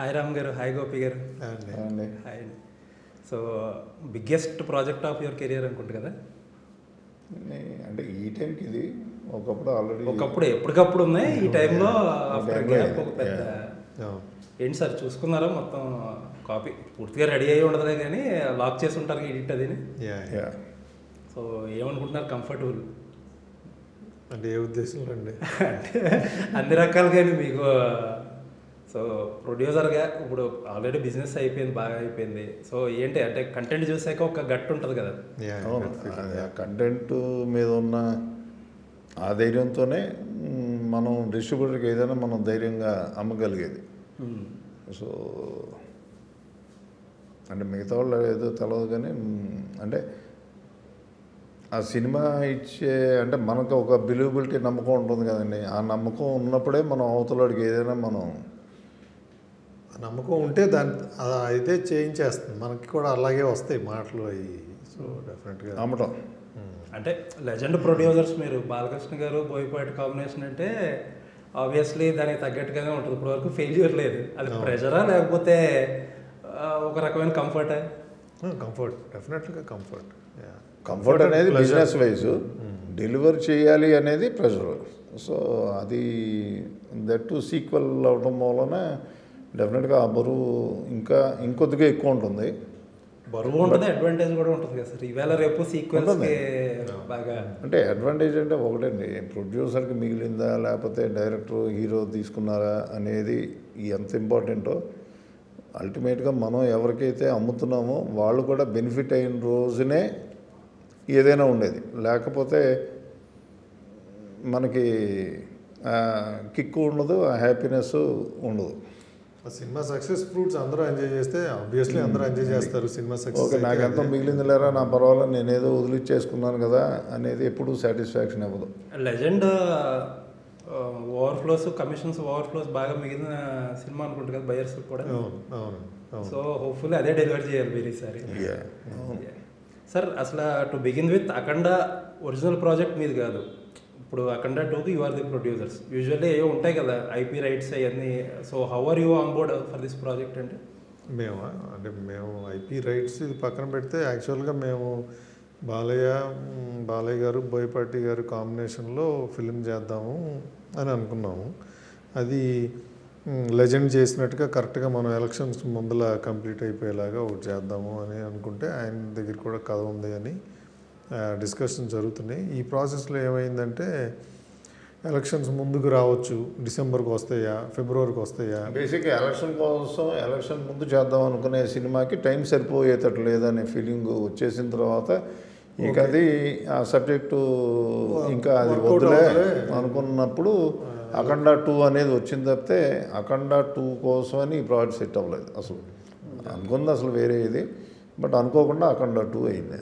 Hi Ram గారు, hi Gopi గారు. అండి హాయ్ అండి. So biggest project of your career అనుకుంటు కదా? అంటే ఈ టైంకి ఇది ఒకప్పుడు ఆల్రెడీ ఒకప్పుడు ఎప్పటికప్పుడు ఉన్నాయి, ఈ టైంలో ఆఫ్టర్ time లో గ్యాప్ ఒక పెద్ద ఏంటి సార్ చూసుకున్నారా? మొత్తం కాపీ పూర్తిగా రెడీ అయ్యి ఉండదులే కానీ లాక్ చేసి ఉంటారు ఎడిట్ అది. సో ఏమనుకుంటున్నారు? కంఫర్టబుల్ అంటే ఏ ఉద్దేశంలో అండి? అంటే అన్ని రకాలుగానే మీకు. సో ప్రొడ్యూసర్గా ఇప్పుడు ఆల్రెడీ బిజినెస్ అయిపోయింది, బాగా అయిపోయింది. సో ఏంటి అంటే కంటెంట్ చూసాక ఒక గట్టు ఉంటుంది కదా. అవును, కంటెంట్ మీద ఉన్న ఆ ధైర్యంతోనే మనం డిస్ట్రిబ్యూటర్కి ఏదైనా మనం ధైర్యంగా అమ్మగలిగేది. సో అంటే మిగతా వాళ్ళు ఏదో తెలియదు కానీ అంటే ఆ సినిమా ఇచ్చే అంటే మనకు ఒక బిలీవబిలిటీ నమ్మకం ఉంటుంది కదండి. ఆ నమ్మకం ఉన్నప్పుడే మనం అవతలడికి ఏదైనా మనం నమ్మకం ఉంటే దాన్ని అయితే చేయించేస్తుంది. మనకి కూడా అలాగే వస్తాయి మాటలు అవి. సో డెఫినెట్గా నమ్మటం. అంటే లెజెండ్ ప్రొడ్యూసర్స్ మీరు బాలకృష్ణ గారు, బోయపాటి కాంబినేషన్ అంటే ఆబ్వియస్లీ దానికి తగ్గట్టుగానే ఉంటుంది. ఇప్పటివరకు ఫెయిల్యూర్ లేదు. అది ప్రెషరా లేకపోతే ఒక రకమైన కంఫర్టా? కంఫర్ట్, డెఫినెట్గా కంఫర్ట్. కంఫర్ట్ అనేది బిజినెస్ వైజ్, డెలివర్ చేయాలి అనేది ప్రెషర్. సో అది దట్ టు సీక్వెల్ అవడం వలన డెఫినెట్గా ఆ బరువు ఇంకొద్దిగా ఎక్కువ ఉంటుంది. బరువు ఉంటుంది, అడ్వాంటేజ్ కూడా ఉంటుంది కదా సార్. ఈవేళ రేపు సీక్వెన్స్ బాగా అంటే అడ్వాంటేజ్ అంటే ఒకటండి, ప్రొడ్యూసర్కి మిగిలిందా లేకపోతే డైరెక్టర్ హీరో తీసుకున్నారా అనేది ఎంత ఇంపార్టెంటో. అల్టిమేట్గా మనం ఎవరికైతే అమ్ముతున్నామో వాళ్ళు కూడా బెనిఫిట్ అయిన రోజునే ఏదైనా ఉండేది. లేకపోతే మనకి కిక్ ఉండదు, హ్యాపీనెస్ ఉండదు. సినిమా సక్సెస్ ఫ్రూట్స్ అందరూ ఎంజాయ్ చేస్తే ఆబ్వియస్లీ అందరూ ఎంజాయ్ చేస్తారు. సినిమా సక్సెస్ ఓకే, నాకు ఎంతో మిగిలింది లేరా, నా పర్వాలేదు, నేనేదో వదిలిచ్చేసుకున్నాను కదా అనేది ఎప్పుడు సాటిస్ఫాక్షన్ ఇవ్వదు. లెజెండ్ ఓవర్ఫ్లోస్, కమిషన్స్ ఓవర్ఫ్లోస్ బాగా మిగిలిన సినిమా అనుకుంటు కదా బయర్స్ కూడా. సో హోప్ఫుల్లీ అదే డెలివర్ చేయాలి మీరు ఈసారి. సార్ అసలు to begin with Akhanda original project మీది కాదు. ఇప్పుడు అఖండ 2కి you are the producers. Usually ఏవో ఉంటాయి కదా ఐపీ రైట్స్ అవన్నీ. So how are you on board for this project? అంటే మేము ఐపీ రైట్స్ ఇది పక్కన పెడితే యాక్చువల్గా మేము బాలయ్య గారు, బోయపాటి గారు కాంబినేషన్లో ఫిలిం చేద్దాము అని అనుకున్నాము. అది లెజెండ్ చేసినట్టుగా కరెక్ట్గా మనం ఎలక్షన్స్ ముందల కంప్లీట్ అయిపోయేలాగా ఒకటి చేద్దాము అని అనుకుంటే ఆయన దగ్గర కూడా కథ ఉంది అని డిస్కషన్ జరుగుతున్నాయి. ఈ ప్రాసెస్లో ఏమైందంటే ఎలక్షన్స్ ముందుకు రావచ్చు, డిసెంబర్కి వస్తాయా, ఫిబ్రవరికి వస్తాయా. బేసిక్గా ఎలక్షన్ కోసం ఎలక్షన్ ముందు చేద్దాం అనుకునే సినిమాకి టైం సరిపోయేటట్టు లేదనే ఫీలింగ్ వచ్చేసిన తర్వాత ఇక అది ఆ సబ్జెక్టు ఇంకా అది వద్దులే అనుకున్నప్పుడు అఖండ 2 అనేది వచ్చింది. తప్పితే అఖండ 2 కోసమని ఈ ప్రాజెక్ట్ సెట్ అవ్వలేదు. అసలు అనుకుంది అసలు వేరే ఇది, బట్ అనుకోకుండా అఖండ 2 అయింది.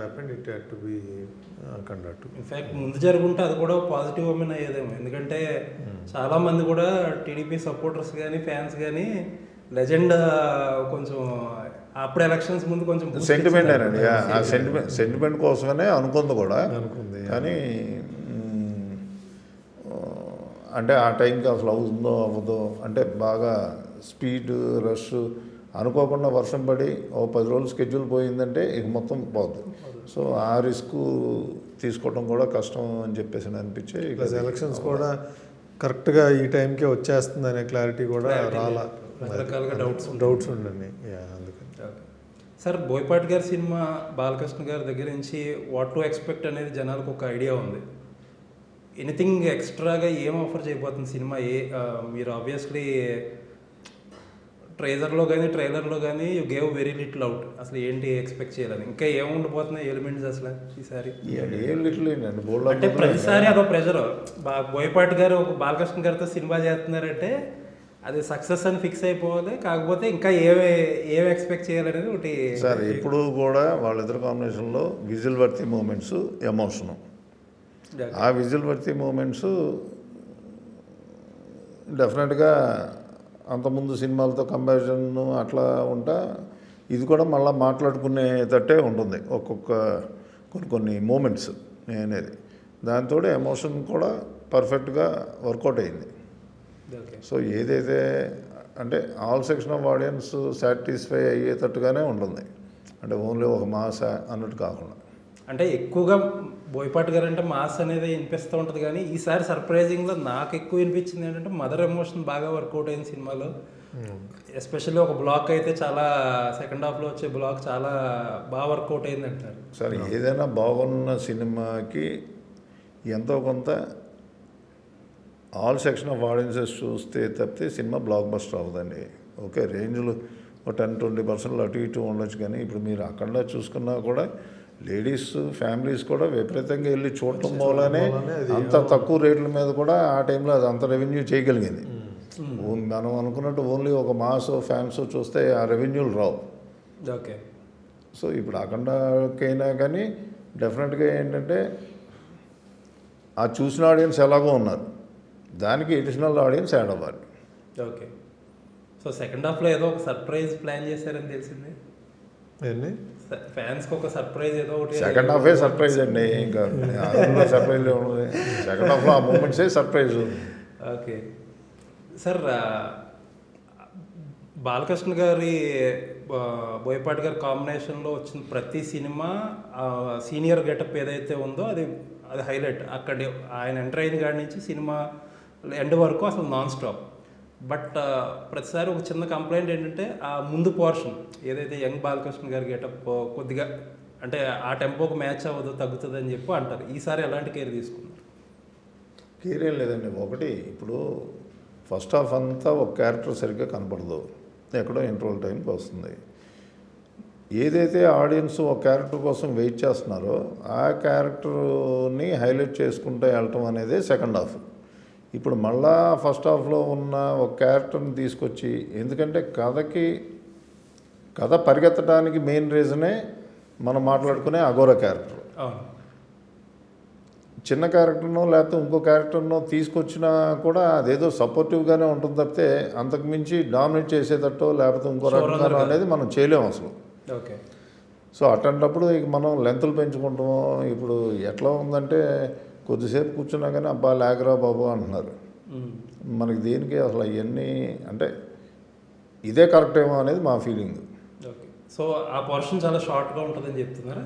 అఖండ 2 ఇన్ఫ్యాక్ట్ ముందు జరుగుంటే అది కూడా పాజిటివ్ ఓమెన్ అయ్యేదేమో. ఎందుకంటే చాలామంది కూడా టీడీపీ సపోర్టర్స్ కానీ ఫ్యాన్స్ కానీ లెజెండ్ కొంచెం అప్పుడు ఎలక్షన్స్ ముందు కొంచెం సెంటిమెంట్ అండి. ఆ సెంటిమెంట్ కోసమనే అనుకుంది కూడా. కానీ అంటే ఆ టైంకి అసలు అవుతుందో అవ్వదో అంటే బాగా స్పీడ్ రష్, అనుకోకుండా వర్షం పడి 10 రోజులు స్కెడ్యూల్ పోయిందంటే ఇక మొత్తం పోద్ది. సో ఆ రిస్క్ తీసుకోవడం కూడా కష్టం అని చెప్పేసి అనిపించే. ప్లస్ ఎలక్షన్స్ కూడా కరెక్ట్గా ఈ టైంకే వచ్చేస్తుంది అనే క్లారిటీ కూడా రాలా, రకరకాలుగా డౌట్స్ ఉండండి. అందుకని సార్ బోయపాటి గారి సినిమా బాలకృష్ణ గారి దగ్గర నుంచి వాట్ టు ఎక్స్పెక్ట్ అనేది జనాలకు ఒక ఐడియా ఉంది. ఎనీథింగ్ ఎక్స్ట్రాగా ఏం ఆఫర్ చేయబోతుంది సినిమా? మీరు ఆబ్వియస్లీ ట్రైలర్లో కానీ you gave very little out. అసలు ఏంటి ఎక్స్పెక్ట్ చేయాలని, ఇంకా ఏముండిపోతున్నాయి ఎలిమెంట్స్ అసలు ఈసారి? అంటే ప్రతిసారి అదో ప్రెజర్. బోయపాటి గారు ఒక బాలకృష్ణ గారితో సినిమా చేస్తున్నారంటే అది సక్సెస్ అని ఫిక్స్ అయిపోవాలి. కాకపోతే ఇంకా ఏమి ఎక్స్పెక్ట్ చేయాలనేది ఒకటి. సార్ ఇప్పుడు కూడా వాళ్ళిద్దరు కాంబినేషన్లో విజిల్ వర్తి మూమెంట్స్, ఎమోషను. ఆ విజిల్ వర్తి మూమెంట్స్ డెఫినెట్గా అంతకుముందు సినిమాలతో కంపారిజన్ అట్లా ఉంటా ఇది కూడా మళ్ళీ మాట్లాడుకునేటట్టే ఉంటుంది కొన్ని మూమెంట్స్ అనేది. దాంతో ఎమోషన్ కూడా పర్ఫెక్ట్గా వర్కౌట్ అయింది. సో ఏదైతే అంటే all section of audience satisfy అయ్యేటట్టుగానే ఉంటుంది. అంటే ఓన్లీ ఒక మాస అన్నట్టు కాకుండా. అంటే ఎక్కువగా బోయపాటి గారు అంటే మాస్ అనేది వినిపిస్తూ ఉంటుంది, కానీ ఈసారి సర్ప్రైజింగ్గా నాకు ఎక్కువ వినిపించింది ఏంటంటే మదర్ ఎమోషన్ బాగా వర్కౌట్ అయింది సినిమాలో. ఎస్పెషల్లీ ఒక బ్లాక్ అయితే చాలా సెకండ్ హాఫ్లో వచ్చే బ్లాక్ చాలా బాగా వర్కౌట్ అయింది అంటారు. సరే, ఏదైనా బాగున్న సినిమాకి ఎంతో కొంత ఆల్ సెక్షన్ ఆఫ్ ఆడియన్సెస్ చూస్తే తప్పితే సినిమా బ్లాక్ బస్టర్ అవ్వదండి. ఓకే, రేంజ్లు ఒక 10-20% అటు ఇటు ఉండొచ్చు, కానీ ఇప్పుడు మీరు అక్కడ చూసుకున్నా కూడా లేడీస్ ఫ్యామిలీస్ కూడా విపరీతంగా వెళ్ళి చూడటం మూలనే అంత తక్కువ రేట్ల మీద కూడా ఆ టైంలో అది అంత రెవెన్యూ చేయగలిగింది. మనం అనుకున్నట్టు ఓన్లీ ఒక మాస్ ఫ్యాన్స్ చూస్తే ఆ రెవెన్యూలు రావు. ఓకే, సో ఇప్పుడు అఖండకైనా కానీ డెఫినెట్గా ఏంటంటే ఆ చూసిన ఆడియన్స్ ఎలాగో ఉన్నారు, దానికి ఎడిషనల్ ఆడియన్స్ యాడ్ అవ్వాలి. ఓకే. సో సెకండ్ హాఫ్లో ఏదో ఒక సర్ప్రైజ్ ప్లాన్ చేశారని తెలిసింది. ఫ్యాన్స్కి ఒక సర్ప్రైజ్ ఏదో ఒకటి. సెకండ్ హాఫే సర్ప్రైజ్ అండి, ఇంకా సర్ప్రైజ్ ఉండదు. సెకండ్ హాఫ్లో ఆ మూమెంట్సే సర్ప్రైజ్. ఓకే సార్, బాలకృష్ణ గారి బోయపాటి గారి కాంబినేషన్లో వచ్చిన ప్రతి సినిమా సీనియర్ గెటప్ ఏదైతే ఉందో అది హైలైట్. అక్కడ ఆయన ఎంటర్ అయిన కాడి నుంచి సినిమా ఎండ్ వరకు అసలు నాన్ స్టాప్. బట్ ప్రతిసారి ఒక చిన్న కంప్లైంట్ ఏంటంటే ఆ ముందు పోర్షన్ ఏదైతే యంగ్ బాలకృష్ణ గారి గెటప్ కొద్దిగా అంటే ఆ టెంపోకి మ్యాచ్ అవ్వదు, తగ్గుతుంది అని చెప్పి అంటారు. ఈసారి ఎలాంటి కేర్ తీసుకున్నారు? కేర్ ఏం లేదండి. ఒకటి, ఇప్పుడు ఫస్ట్ హాఫ్ అంతా ఒక క్యారెక్టర్ సరిగ్గా కనపడదు, ఎక్కడో ఇంటర్వల్ టైంకి వస్తుంది. ఏదైతే ఆడియన్స్ ఒక క్యారెక్టర్ కోసం వెయిట్ చేస్తున్నారో ఆ క్యారెక్టర్ని హైలైట్ చేసుకుంటూ వెళ్ళటం అనేది సెకండ్ హాఫ్. ఇప్పుడు మళ్ళా ఫస్ట్ హాఫ్లో ఉన్న ఒక క్యారెక్టర్ని తీసుకొచ్చి, ఎందుకంటే కథ పరిగెత్తడానికి మెయిన్ రీజనే మనం మాట్లాడుకునే అఘోర క్యారెక్టర్. చిన్న క్యారెక్టర్నో లేకపోతే ఇంకో క్యారెక్టర్నో తీసుకొచ్చినా కూడా అదేదో సపోర్టివ్గానే ఉంటుంది తప్పితే అంతకుమించి డామినేట్ చేసేటట్టు లేకపోతే ఇంకో రకంగా అనేది మనం చేయలేము అసలు. ఓకే. సో అట్లాంటప్పుడు ఇక మనం లెంతులు పెంచుకుంటాము. ఇప్పుడు ఎట్లా ఉందంటే కొద్దిసేపు కూర్చున్నా కానీ అబ్బా లేకరా బాబు అంటున్నారు. మనకి దేనికి అసలు అవన్నీ అంటే ఇదే కరెక్ట్ ఏమో అనేది మా ఫీలింగ్. ఓకే. సో ఆ పోర్షన్ చాలా షార్ట్గా ఉంటుందని చెప్తున్నారా?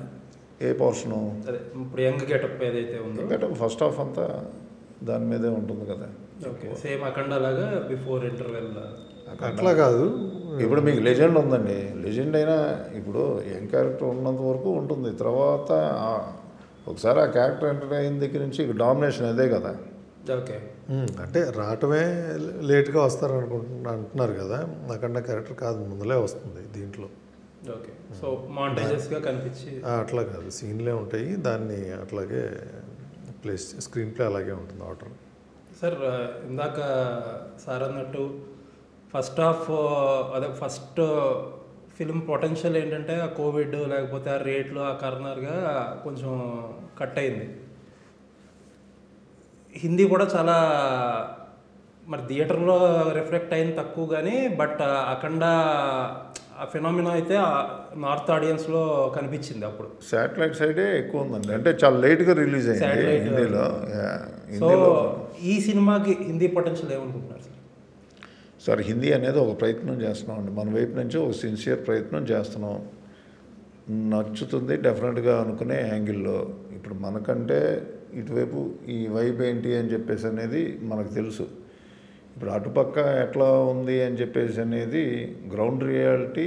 ఏ పోర్షను? అదే ఇప్పుడు యంగ్ గెటప్ ఏదైతే ఉందో గెటప్ ఫస్ట్ హాఫ్ అంతా దాని మీదే ఉంటుంది కదా. ఓకే, సేమ్ అఖండ లాగా బిఫోర్ ఇంటర్వెల్ అట్లా కాదు. ఇప్పుడు మీకు లెజెండ్ ఉందండి, లెజెండ్ అయినా ఇప్పుడు యంగ్ క్యారెక్టర్ ఉన్నంత వరకు ఉంటుంది. తర్వాత ఒకసారి ఆ క్యారెక్టర్ ఎంటర్ అయిన దగ్గర నుంచి ఇక డామినేషన్ అదే కదా. ఓకే. అంటే రావటమే లేట్గా వస్తారు అంటున్నారు కదా. అఖండ క్యారెక్టర్ కాదు, ముందులే వస్తుంది దీంట్లో. ఓకే. సో మాంటేజెస్గా కనిపించి అట్లా కాదు, సీన్లే ఉంటాయి, దాన్ని అట్లాగే ప్లేస్ స్క్రీన్ ప్లే అలాగే ఉంటుంది ఆర్డర్. సార్ ఇందాక సార్ అన్నట్టు ఫస్ట్ హాఫ్ అదే ఫస్ట్ ఫిల్మ్ పొటెన్షియల్ ఏంటంటే ఆ కోవిడ్ లేకపోతే ఆ రేట్లు ఆ కారణాలుగా కొంచెం కట్ అయింది. హిందీ కూడా చాలా మరి థియేటర్లో రిఫ్లెక్ట్ అయింది తక్కువ, కానీ బట్ అఖండ ఆ ఫినామినా అయితే నార్త్ ఆడియన్స్లో కనిపించింది. అప్పుడు శాటిలైట్ సైడే ఎక్కువ ఉందండి, అంటే చాలా లేట్గా రిలీజ్ అయింది హిందీలో. సో ఈ సినిమాకి హిందీ పొటెన్షియల్ ఏమనుకుంటున్నారు సార్? సార్, హిందీ అనేది ఒక ప్రయత్నం చేస్తున్నాం అండి, మన వైపు నుంచి ఒక సిన్సియర్ ప్రయత్నం చేస్తున్నాం. నచ్చుతుంది డెఫినెట్గా అనుకునే యాంగిల్లో. ఇప్పుడు మనకంటే ఇటువైపు ఈ వైబ్ ఏంటి అని చెప్పేసి అనేది మనకు తెలుసు. ఇప్పుడు అటుపక్క ఎట్లా ఉంది అని చెప్పేసి అనేది గ్రౌండ్ రియాలిటీ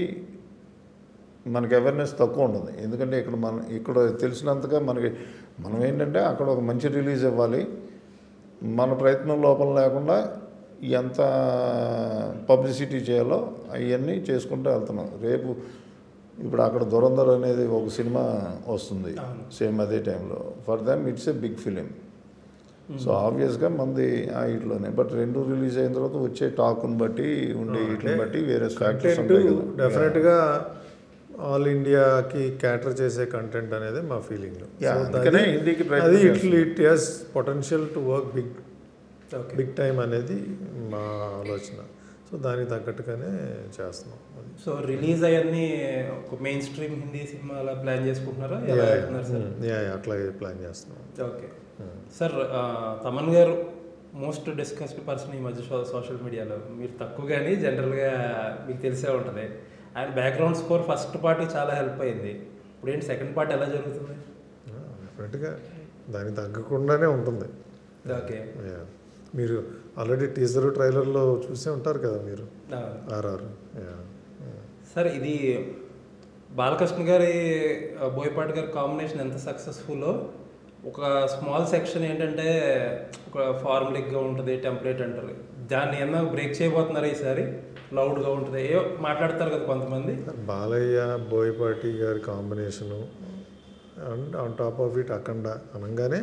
మనకి అవేర్నెస్ తక్కువ ఉంటుంది. ఎందుకంటే ఇక్కడ తెలిసినంతగా మనం ఏంటంటే అక్కడ ఒక మంచి రిలీజ్ ఇవ్వాలి, మన ప్రయత్నం లోపం లేకుండా ఎంత పబ్లిసిటీ చేయాలో అవన్నీ చేసుకుంటూ వెళ్తున్నాం. రేపు ఇప్పుడు అక్కడ దురంధర్ అనేది ఒక సినిమా వస్తుంది సేమ్ అదే టైంలో. For them it's a big film. So ఆబ్వియస్గా మంది ఆ ఇట్లోనే, బట్ రెండు రిలీజ్ అయిన తర్వాత వచ్చే టాక్ని బట్టి ఉండే వీటిని బట్టి వేరే ఫ్యాక్టర్స్ ఉంటాయి కదా. డెఫినెట్గా ఆల్ ఇండియాకి క్యాటర్ చేసే కంటెంట్ అనేది మా ఫీలింగ్. హిందీకి అది it has potential to work big time అనేది మా ఆలోచన. సో దానికి తగ్గట్టుగానే చేస్తున్నాం. సో రిలీజ్ అయ్యన్నీ ఒక మెయిన్ స్ట్రీమ్ హిందీ సినిమా అలా ప్లాన్ చేసుకుంటున్నారా? అట్లాగే ప్లాన్ చేస్తున్నాం. ఓకే సార్, తమన్ గారు మోస్ట్ డిస్కస్డ్ పర్సన్ ఈ మధ్య సోషల్ మీడియాలో. మీరు తక్కువ కానీ జనరల్గా మీకు తెలిసే ఉంటుంది. ఆయన బ్యాక్గ్రౌండ్ స్కోర్ ఫస్ట్ పార్ట్కి చాలా హెల్ప్ అయింది. ఇప్పుడు ఏంటి సెకండ్ పార్ట్ ఎలా జరుగుతుంది? డెఫినెట్గా దానికి తగ్గకుండానే ఉంటుంది. ఓకే, మీరు ఆల్రెడీ టీజర్ ట్రైలర్లో చూసే ఉంటారు కదా మీరు. ఆర్ఆర్. సార్ ఇది బాలకృష్ణ గారి బోయపాటి గారి కాంబినేషన్ ఎంత సక్సెస్ఫుల్లో, ఒక స్మాల్ సెక్షన్ ఏంటంటే ఒక ఫార్ములిక్గా ఉంటుంది, టెంప్లెట్ అంటారు, దాన్ని ఏమన్నా బ్రేక్ చేయబోతున్నారు ఈసారి. లౌడ్గా ఉంటుంది, ఏ మాట్లాడతారు కదా కొంతమంది. బాలయ్య బోయపాటి గారి combination and on top of it Akhanda అనగానే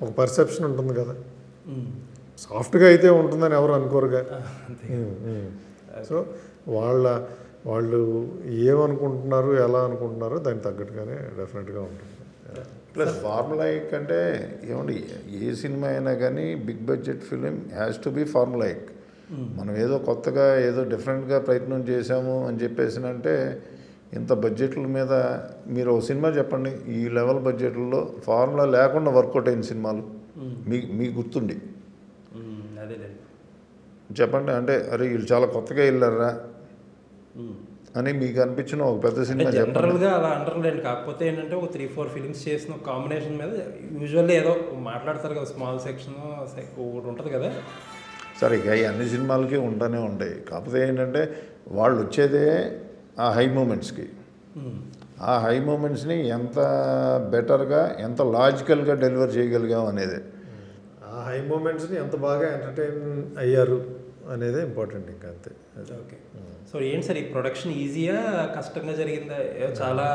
ఒక పర్సెప్షన్ ఉంటుంది కదా, సాఫ్ట్గా అయితే ఉంటుందని ఎవరు అనుకోరుగా. సో వాళ్ళు ఏమనుకుంటున్నారు, ఎలా అనుకుంటున్నారో దానికి తగ్గట్టుగానే డెఫినెట్గా ఉంటుంది. ప్లస్ ఫార్ములాయిక్ అంటే ఏమండి, ఏ సినిమా అయినా కానీ big budget film has to be ఫార్ములాయిక్. మనం ఏదో కొత్తగా ఏదో డిఫరెంట్గా ప్రయత్నం చేశాము అని చెప్పేసినంటే, ఇంత బడ్జెట్ల మీద మీరు ఒక సినిమా చెప్పండి, ఈ లెవెల్ బడ్జెట్లలో ఫార్ములా లేకుండా వర్కౌట్ అయిన సినిమాలు మీకు గుర్తుండి చెప్పండి. అంటే అరే వీళ్ళు చాలా కొత్తగా వెళ్ళారా అని మీకు అనిపించిన ఒక పెద్ద సినిమా జనరల్గా అలా అంటారులేండి. కాకపోతే ఏంటంటే ఒక 3-4 ఫిలిమ్స్ చేసిన కాంబినేషన్ మీద యూజువల్లీ ఏదో మాట్లాడతారు కదా, స్మాల్ సెక్షన్ ఒకటి ఉంటుంది కదా. సరే, ఇక అన్ని సినిమాలకి ఉంటూనే ఉంటాయి. కాకపోతే ఏంటంటే వాళ్ళు వచ్చేదే ఆ హై మూమెంట్స్కి. ఆ హై మూమెంట్స్ని ఎంత బెటర్గా, ఎంత లాజికల్గా డెలివర్ చేయగలిగాం అనేది, ఆ హై మూమెంట్స్ని ఎంత బాగా ఎంటర్టైన్ అయ్యారు అనేదే ఇంపార్టెంట్. ఇంకా అంతే. ఓకే, సో ఏంటి సార్ ఈ ప్రొడక్షన్ ఈజీగా కష్టంగా జరిగిందా? చాలా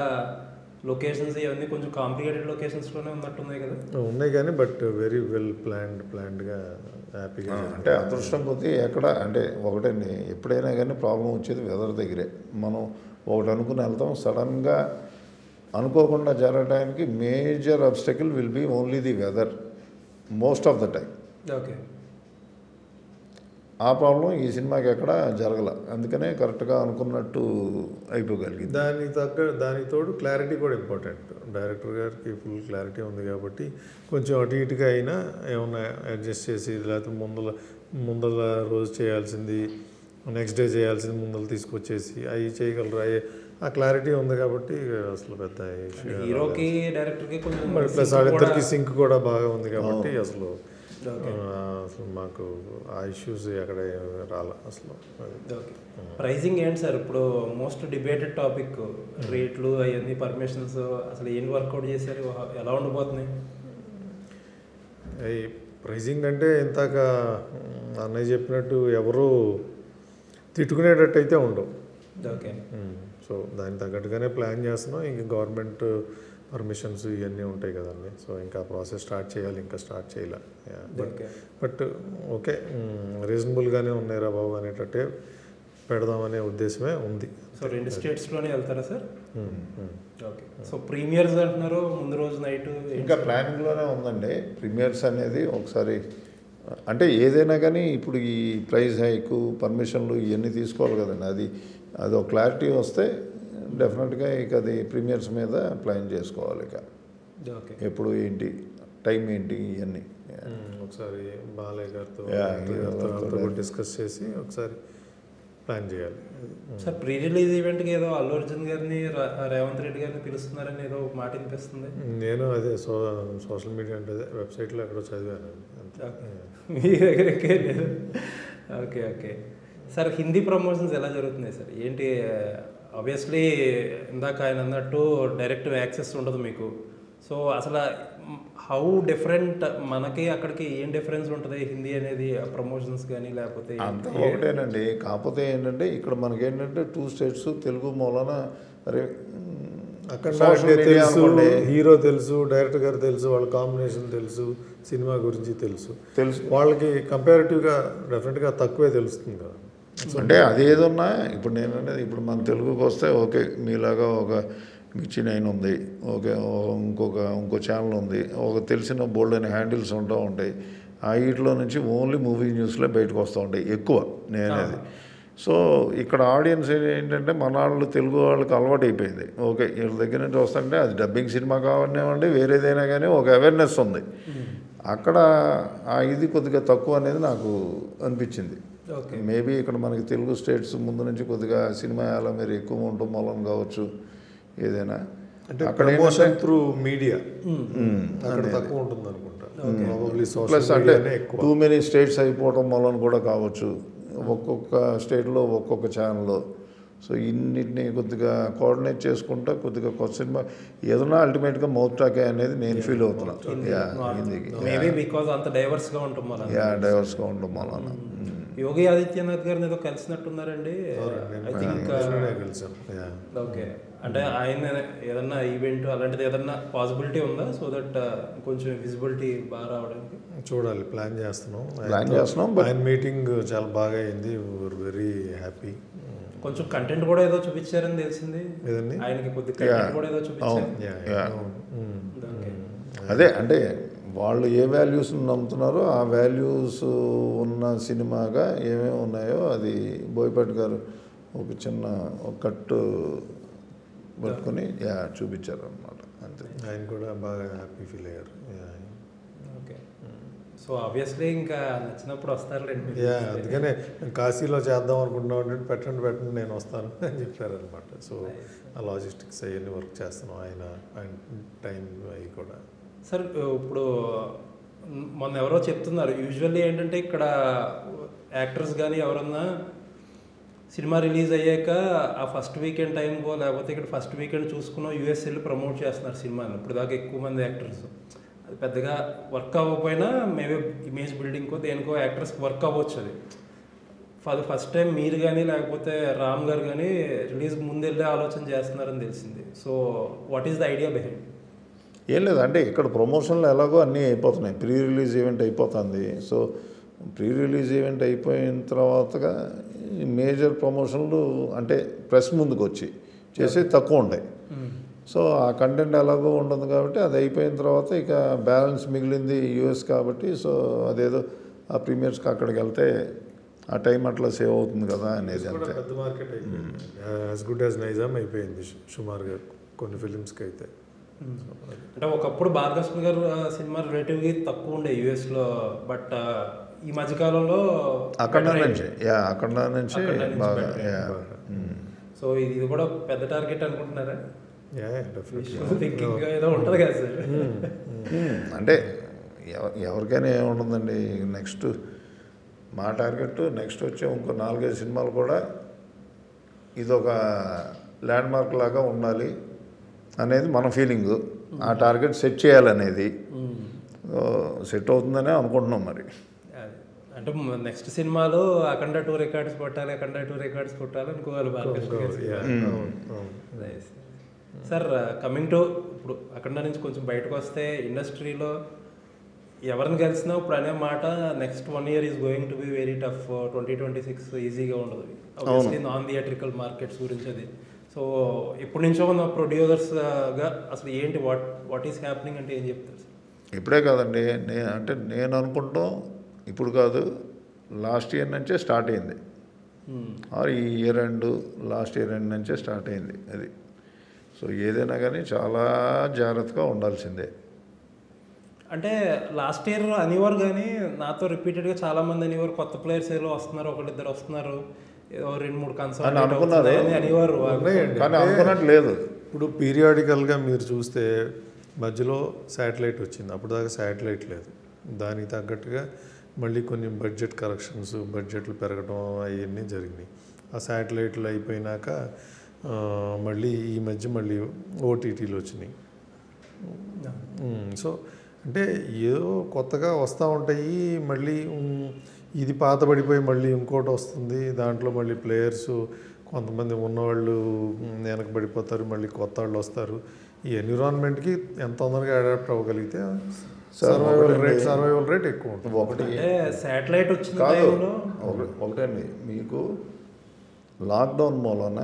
లొకేషన్స్ ఇవన్నీ కొంచెం కాంప్లికేటెడ్ లొకేషన్స్లోనే ఉన్నట్టున్నాయి కదా. ఉన్నాయి కానీ బట్ వెరీ వెల్ ప్లాన్డ్గా హ్యాపీగా. అంటే అదృష్టం కొద్దీ ఎక్కడ అంటే ఒకటండి, ఎప్పుడైనా కానీ ప్రాబ్లం వచ్చేది వెదర్ దగ్గరే. మనం ఒకటి అనుకుని వెళ్తాం, సడన్గా అనుకోకుండా జరగడానికి major obstacle will be only the weather most of the time. Okay, ఆ ప్రాబ్లం ఈ సినిమాకి ఎక్కడ జరగల, అందుకనే కరెక్ట్గా అనుకున్నట్టు అయిపోగలిగింది. దానికి తోడు క్లారిటీ కూడా ఇంపార్టెంట్. డైరెక్టర్ గారికి ఫుల్ క్లారిటీ ఉంది కాబట్టి కొంచెం అటు ఇటుగా అయినా ఏమన్నా అడ్జస్ట్ చేసి, లేకపోతే ముందల రోజు చేయాల్సింది నెక్స్ట్ డే చేయాల్సింది ముందలు తీసుకొచ్చేసి అవి చేయగలరు. ఆ క్లారిటీ ఉంది కాబట్టి అసలు పెద్ద హీరోకి డైరెక్టర్కి కొంచెం ప్లస్ వాళ్ళిద్దరికి సింక్ కూడా బాగా ఉంది కాబట్టి అసలు మాకు ఆ ఇష్యూస్ ఎక్కడ రాలే అసలు. ఓకే, ప్రైజింగ్ ఏంటి సార్ ఇప్పుడు మోస్ట్ డిబేటెడ్ టాపిక్, రేట్లు అవన్నీ పర్మిషన్స్ అసలు ఏంటి వర్కౌట్ చేశారు, ఎలా ఉండబోతున్నాయి? ప్రైజింగ్ అంటే ఇంతాక అన్నయ్య చెప్పినట్టు ఎవరు తిట్టుకునేటట్టు అయితే ఉండవు. ఓకే, సో దానికి తగ్గట్టుగానే ప్లాన్ చేస్తున్నాం. ఇంక గవర్నమెంట్ పర్మిషన్స్ ఇవన్నీ ఉంటాయి కదండి. సో ఇంకా ప్రాసెస్ స్టార్ట్ చేయాలి, ఇంకా స్టార్ట్ చేయాలి. బట్ ఓకే, రీజనబుల్గానే ఉన్నాయిరా బాబు అనేటట్టే పెడదామనే ఉద్దేశమే ఉంది. సో 2 స్టేట్స్లోనే వెళ్తారా సార్? ఓకే, సో ప్రీమియర్స్ అంటున్నారు ముందు రోజు నైట్, ఇంకా ప్లానింగ్లోనే ఉందండి ప్రీమియర్స్ అనేది. ఒకసారి అంటే ఏదైనా కానీ ఇప్పుడు ఈ ప్రైస్ హైకు పర్మిషన్లు ఇవన్నీ తీసుకోవాలి కదండి. అది ఒక క్లారిటీ వస్తే డెఫినెట్గా ఇక అది ప్రీమియర్స్ మీద ప్లాన్ చేసుకోవాలి. ఇక ఎప్పుడు ఏంటి, టైం ఏంటి, ఇవన్నీ ఒకసారి బాలయ్య గారితో డిస్కస్ చేసి ఒకసారి ప్లాన్ చేయాలి. సార్ ప్రీ రిలీజ్ ఈవెంట్కి ఏదో అల్లు అర్జున్ గారిని రేవంత్ రెడ్డి గారిని పిలుస్తున్నారని ఏదో మాట వినిపిస్తుంది. నేను అదే సోషల్ మీడియా అంటే వెబ్సైట్లో ఎక్కడో చదివాను. మీ దగ్గరకే లేదు. Okay okay sir, Hindi promotions ఎలా జరుగుతున్నాయి సార్? ఏంటి, ఆబ్వియస్లీ ఇందాక ఆయన అన్నట్టు డైరెక్ట్ యాక్సెస్ ఉండదు మీకు. సో అసలు హౌ డిఫరెంట్, మనకి అక్కడికి ఏం డిఫరెన్స్ ఉంటుంది హిందీ అనేది ప్రమోషన్స్ కానీ లేకపోతే? అంత ఒకటేనండి. కాకపోతే ఏంటంటే ఇక్కడ మనకేంటంటే 2 స్టేట్స్ తెలుగు మూలన అక్కడ తెలుసు, హీరో తెలుసు, డైరెక్టర్ గారు తెలుసు, వాళ్ళ కాంబినేషన్ తెలుసు, సినిమా గురించి తెలుసు. వాళ్ళకి కంపారిటివ్గా డెఫినెట్గా తక్కువే తెలుస్తుంది కదా. అంటే అదేదన్నా ఇప్పుడు నేను అనేది ఇప్పుడు మన తెలుగుకి వస్తే ఓకే, మీలాగా ఒక మిర్చి 9 ఉంది, ఓకే, ఇంకో ఛానల్ ఉంది, ఒక తెలిసిన బోల్డ్ అనే హ్యాండిల్స్ ఉంటూ ఉంటాయి. ఆ వీటిలో నుంచి ఓన్లీ మూవీ న్యూస్లే బయటకు వస్తూ ఉంటాయి ఎక్కువ నేనేది. సో ఇక్కడ ఆడియన్స్ ఏంటంటే మన వాళ్ళు తెలుగు వాళ్ళకి అలవాటు అయిపోయింది. ఓకే, వీళ్ళ దగ్గర నుంచి వస్తుంటే అది డబ్బింగ్ సినిమా కావనివ్వండి, వేరేదైనా కానీ ఒక అవేర్నెస్ ఉంది. అక్కడ ఆ ఇది కొద్దిగా తక్కువ అనేది నాకు అనిపించింది. ఓకే. మేబీ ఇక్కడ మనకి తెలుగు స్టేట్స్ ముందు నుంచి కొద్దిగా సినిమా హాల్ మీరు ఎక్కువ ఉండటం మూలం కావచ్చు ఏదైనా. అంటే ప్రమోషన్ త్రూ మీడియా అక్కడ తక్కువ ఉంటుంది అనుకుంటా. ప్లస్ అంటే టూ మెనీ స్టేట్స్ అయిపోవటం వలన కూడా కావచ్చు, ఒక్కొక్క స్టేట్లో ఒక్కొక్క ఛానల్లో. సో ఇన్నిటిని కొద్దిగా కోఆర్డినేట్ చేసుకుంటా కొద్దిగా కొత్త సినిమా ఏదైనా అల్టిమేట్గా మౌత్ టాకే అనేది నేను ఫీల్ అవుతున్నా. మేబీ బికాజ్ అంత డైవర్స్గా ఉంటాం మనం. డైవర్స్గా ఉండడం వలన. యోగి ఆదిత్యనాథ్ గారిని ఏదో కలిసినట్టున్నారండి. I think okay. అంటే ఆయన ఏదన్నా ఈవెంట్ అలాంటిది ఏదన్నా పాసిబిలిటీ ఉందా సో దట్ కొంచెం విజిబిలిటీ బాగా రావడానికి? చూడాలి, ప్లాన్ చేస్తున్నాం. ఆయన మీటింగ్ చాలా బాగా అయింది, వెరీ హ్యాపీ. కొంచెం కంటెంట్ కూడా ఏదో చూపించారని తెలిసింది. ఆయనకి కొద్దిగా కంటెంట్ కూడా ఏదో చూపించారు. అదే అంటే వాళ్ళు ఏ వాల్యూస్ నమ్ముతున్నారో ఆ వాల్యూస్ ఉన్న సినిమాగా ఏమేమి ఉన్నాయో అది బోయపాటి గారు ఒక చిన్న ఒక కట్టు పట్టుకొని చూపించారు అన్నమాట. అంతే. ఆయన కూడా బాగా హ్యాపీ ఫీల్ అయ్యారు. ఓకే. సో ఆబ్వియస్లీ ఇంకా నచ్చినప్పుడు వస్తారులేండి. అందుకనే కాశీలో చేద్దాం అనుకుంటున్నాం అంటే పెట్టండి నేను వస్తాను అని చెప్పారనమాట. సో ఆ లాజిస్టిక్స్ అవన్నీ వర్క్ చేస్తున్నాం, ఆయన టైం అవి కూడా. సార్ ఇప్పుడు మొన్న ఎవరో చెప్తున్నారు యూజువల్లీ ఏంటంటే ఇక్కడ యాక్టర్స్ కానీ ఎవరన్నా సినిమా రిలీజ్ అయ్యాక ఆ ఫస్ట్ వీకెండ్ టైంకో లేకపోతే ఇక్కడ ఫస్ట్ వీకెండ్ చూసుకున్నో యూఎస్ వెళ్ళి ప్రమోట్ చేస్తున్నారు సినిమాని. ఇప్పుడు దాకా ఎక్కువ మంది యాక్టర్స్ అది పెద్దగా వర్క్ అవ్వకపోయినా మేబీ ఇమేజ్ బిల్డింగ్కో దేనికో యాక్టర్స్కి వర్క్ అవ్వచ్చు. అది ఫస్ట్ టైం మీరు కానీ లేకపోతే రామ్ గారు కానీ రిలీజ్కి ముందు వెళ్ళే ఆలోచన చేస్తున్నారని తెలిసింది. So what is the idea behind? ఏం లేదు, అంటే ఇక్కడ ప్రమోషన్లు ఎలాగో అన్నీ అయిపోతున్నాయి. ప్రీ రిలీజ్ ఈవెంట్ అయిపోతుంది. సో ప్రీ రిలీజ్ ఈవెంట్ అయిపోయిన తర్వాతగా మేజర్ ప్రమోషన్లు అంటే ప్రెస్ ముందుకు వచ్చి చేసేది తక్కువ ఉంటాయి. సో ఆ కంటెంట్ ఎలాగో ఉంటుంది కాబట్టి అది అయిపోయిన తర్వాత ఇక బ్యాలెన్స్ మిగిలింది యూఎస్ కాబట్టి సో అదేదో ఆ ప్రీమియర్స్కి అక్కడికి వెళ్తే ఆ టైం అట్లా సేవ్ అవుతుంది కదా అనేది. అంతే. పెద్ద మార్కెట్ అయిపోయింది. యాజ్ గుడ్ యాజ్ నైజాం అయిపోయింది సుమారుగా కొన్ని ఫిలిమ్స్కి అయితే. అంటే ఒకప్పుడు బాలకృష్ణ గారు సినిమా రిలేటివ్గా తక్కువ ఉండే యూఎస్లో, బట్ ఈ మధ్యకాలంలో అక్కడ నుంచి బాగా. సో ఇది కూడా పెద్ద టార్గెట్ అనుకుంటున్నారా? థింకింగ్ ఏదో ఉంటుంది కదా సార్. అంటే ఎవరికైనా ఏముంటుందండి, నెక్స్ట్ మా టార్గెట్ నెక్స్ట్ వచ్చే ఇంకో 4-5 సినిమాలు కూడా ఇదొక ల్యాండ్ మార్క్ లాగా ఉండాలి అనేది మన ఫీలింగు. ఆ టార్గెట్ సెట్ చేయాలనేది సెట్ అవుతుందనే అనుకుంటున్నాం. మరి అంటే నెక్స్ట్ సినిమాలో అఖండ 2 రికార్డ్స్ కొట్టాలి అనుకోవాలి బాలకృష్ణ గారు. సార్ కమింగ్ టు ఇప్పుడు అఖండ నుంచి కొంచెం బయటకు వస్తే ఇండస్ట్రీలో ఎవరిని కలిసినా ఇప్పుడు అనే మాట next 1 year is going to be very tough. 2026 ఈజీగా ఉండదు నాన్ థియేట్రికల్ మార్కెట్స్ గురించి. అది సో ఇప్పటి నుంచో ఉన్న ప్రొడ్యూసర్స్గా అసలు ఏంటి వాట్ ఈస్ హ్యాపెనింగ్ అంటే ఏం చెప్తారు సార్? ఇప్పుడే కాదండి, నేను అనుకుంటాం ఇప్పుడు కాదు, లాస్ట్ ఇయర్ నుంచే స్టార్ట్ అయింది. ఈ year end last year end నుంచే స్టార్ట్ అయింది అది. సో ఏదైనా కానీ చాలా జాగ్రత్తగా ఉండాల్సిందే. అంటే లాస్ట్ ఇయర్ అనేవారు కానీ నాతో రిపీటెడ్గా చాలామంది అనేవారు కొత్త ప్లేయర్స్ ఏదో వస్తున్నారు, ఒకళ్ళిద్దరు వస్తున్నారు, ఏదో 2-3 కన్సల్ట్ అనుకున్నారు అనేవారు కానీ అనుకున్నట్టు లేదు. ఇప్పుడు పీరియాడికల్గా మీరు చూస్తే మధ్యలో శాటిలైట్ వచ్చింది, అప్పుడు దాకా శాటిలైట్ లేదు. దానికి తగ్గట్టుగా మళ్ళీ కొన్ని బడ్జెట్ కరెక్షన్స్, బడ్జెట్లు పెరగడం అవన్నీ జరిగినాయి. ఆ శాటిలైట్లు అయిపోయినాక మళ్ళీ ఈ మధ్య మళ్ళీ ఓటీటీలు వచ్చినాయి. సో అంటే ఏదో కొత్తగా వస్తూ ఉంటాయి, మళ్ళీ ఇది పాతబడిపోయి మళ్ళీ ఇంకోటి వస్తుంది. దాంట్లో మళ్ళీ ప్లేయర్స్ కొంతమంది ఉన్నవాళ్ళు వెనకబడిపోతారు, మళ్ళీ కొత్త వాళ్ళు వస్తారు. ఈ ఎన్విరాన్మెంట్కి ఎంత తొందరగా అడాప్ట్ అవ్వగలిగితే సర్వైవల్ రేట్ ఎక్కువ ఉంటుంది. ఒకటి శాటిలైట్ వచ్చింది కాదు, ఒకటండి మీకు లాక్డౌన్ మూలన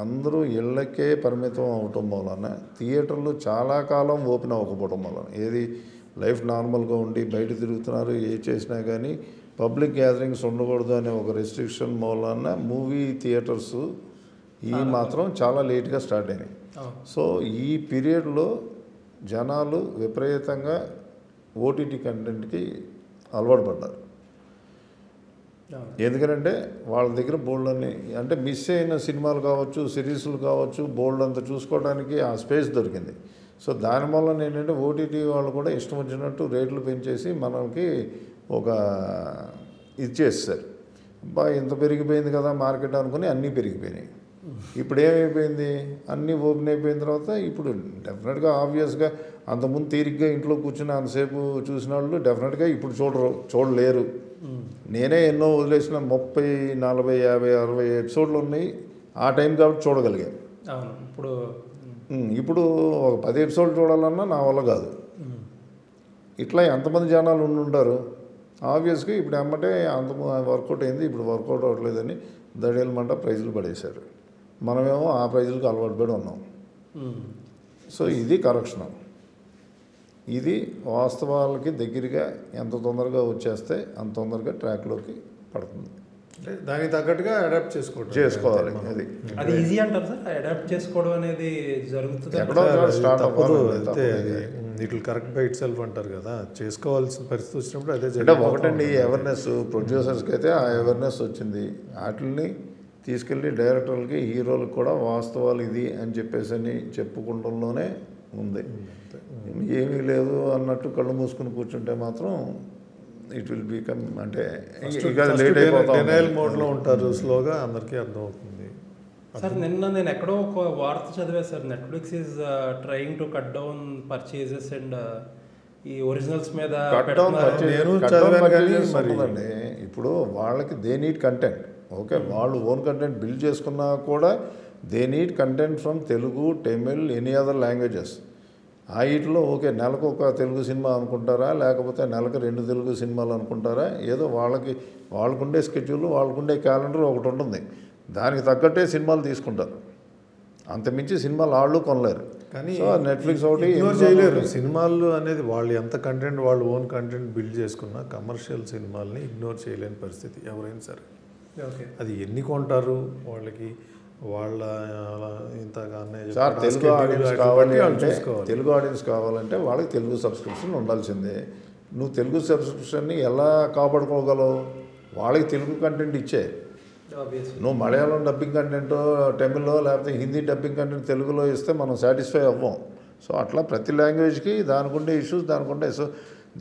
అందరూ ఇళ్ళకే పరిమితం అవటం వలన థియేటర్లు చాలా కాలం ఓపెన్ అవ్వకపోవడం వలన ఏది లైఫ్ నార్మల్గా ఉండి బయట తిరుగుతున్నారు, ఏ చేసినా కానీ పబ్లిక్ గ్యాదరింగ్స్ ఉండకూడదు అనే ఒక రెస్ట్రిక్షన్ మూలన మూవీ థియేటర్స్ ఈ మాత్రం చాలా లేట్గా స్టార్ట్ అయినాయి. సో ఈ పీరియడ్లో జనాలు విపరీతంగా ఓటీటీ కంటెంట్కి అలవాటు పడ్డారు. ఎందుకంటే వాళ్ళ దగ్గర బోల్డ్ అని అంటే మిస్ అయిన సినిమాలు కావచ్చు, సిరీస్లు కావచ్చు, బోల్డ్ అంతా చూసుకోవడానికి ఆ స్పేస్ దొరికింది. సో దానివల్ల ఏంటంటే ఓటీటీ వాళ్ళు కూడా ఇష్టం వచ్చినట్టు రేట్లు పెంచేసి మనకి ఒక ఇది చేస్తారు. ఇంత పెరిగిపోయింది కదా మార్కెట్ అనుకుని అన్నీ పెరిగిపోయినాయి. ఇప్పుడు ఏమైపోయింది, అన్నీ ఓపెన్ అయిపోయిన తర్వాత ఇప్పుడు డెఫినెట్గా ఆబ్వియస్గా అంతకుముందు తీరిగ్గా ఇంట్లో కూర్చుని అంతసేపు చూసిన వాళ్ళు డెఫినెట్గా ఇప్పుడు చూడలేరు. నేనే ఎన్నో వదిలేసిన 30, 40, 50, 60 ఎపిసోడ్లు ఉన్నాయి ఆ టైం కాబట్టి చూడగలిగాను. ఇప్పుడు ఒక 10 ఎపిసోడ్లు చూడాలన్నా నా వల్ల కాదు. ఇట్లా ఎంతమంది జనాలు ఉంటారు. ఆబ్వియస్గా ఇప్పుడు ఎమ్మటే అంత వర్కౌట్ అయింది, ఇప్పుడు వర్కౌట్ అవ్వట్లేదని దడేలమంట ప్రైజులు పడేశారు. మనమేమో ఆ ప్రైజులకు అలవాటు పడి ఉన్నాం. సో ఇది కరెక్షన్. ఇది వాస్తవాలకి దగ్గరగా ఎంత తొందరగా వచ్చేస్తే అంత తొందరగా ట్రాక్లోకి పడుతుంది. దానికి తగ్గట్టుగా అడాప్ట్ చేసుకోవాలి. అది ఈజీ అంటారు సార్, అడాప్ట్ చేసుకోవడం అనేది జరుగుతుంది. It will correct by it self అంటారు కదా, చేసుకోవాల్సిన పరిస్థితి వచ్చినప్పుడు అదే అంటే ఒకటండి అవేర్నెస్ ప్రొడ్యూసర్స్కి అయితే ఆ అవేర్నెస్ వచ్చింది. వాటిని తీసుకెళ్ళి డైరెక్టర్లకి, హీరోలకు కూడా వాస్తవాలు ఇది అని చెప్పుకుంటంలోనే ఉంది. ఏమీ లేదు అన్నట్టు కళ్ళు మూసుకుని కూర్చుంటే మాత్రం ఇట్ విల్ బికమ్ అంటే లేట్ అయిపోతాం మోడ్లో ఉంటారు. స్లోగా అందరికీ అర్థమవుతుంది. సార్ నిన్న నేను ఎక్కడో ఒక వార్త చదివాను sir, Netflix is trying to cut down purchases and ఈ ఒరిజినల్స్ మీద ఉంటుందండి. ఇప్పుడు వాళ్ళకి దే నీడ్ కంటెంట్. ఓకే, వాళ్ళు ఓన్ కంటెంట్ బిల్డ్ చేసుకున్నా కూడా they need content from Telugu, Tamil, any other languages. ఆ వీటిలో ఓకే నెలకు ఒక తెలుగు సినిమా అనుకుంటారా, లేకపోతే నెలకు 2 తెలుగు సినిమాలు అనుకుంటారా, ఏదో వాళ్ళకుండే స్కెడ్యూల్, వాళ్ళకుండే క్యాలెండర్ ఒకటి ఉంటుంది. దానికి తగ్గట్టే సినిమాలు తీసుకుంటారు. అంతమించి సినిమాలు వాళ్ళు కొనలేరు. కానీ నెట్ఫ్లిక్స్ ఒకటి చేయలేరు. సినిమాలు అనేది వాళ్ళు ఎంత కంటెంట్ వాళ్ళు ఓన్ కంటెంట్ బిల్డ్ చేసుకున్నా కమర్షియల్ సినిమాల్ని ఇగ్నోర్ చేయలేని పరిస్థితి ఎవరైనా సరే. అది ఎన్ని కొంటారు వాళ్ళకి, వాళ్ళ ఇంతగానే తెలుగు ఆడియన్స్ కావాలంటే వాళ్ళకి తెలుగు సబ్స్క్రిప్షన్ ఉండాల్సిందే. నువ్వు తెలుగు సబ్స్క్రిప్షన్ని ఎలా కాపాడుకోగలవు? వాళ్ళకి తెలుగు కంటెంట్ ఇచ్చే. నువ్వు మలయాళం డబ్బింగ్ కంటెంట్ తమిళ్లో లేకపోతే హిందీ డబ్బింగ్ కంటెంట్ తెలుగులో ఇస్తే మనం సాటిస్ఫై అవ్వం. సో అట్లా ప్రతి లాంగ్వేజ్కి దానికుండే ఇష్యూస్ దానికుండే. So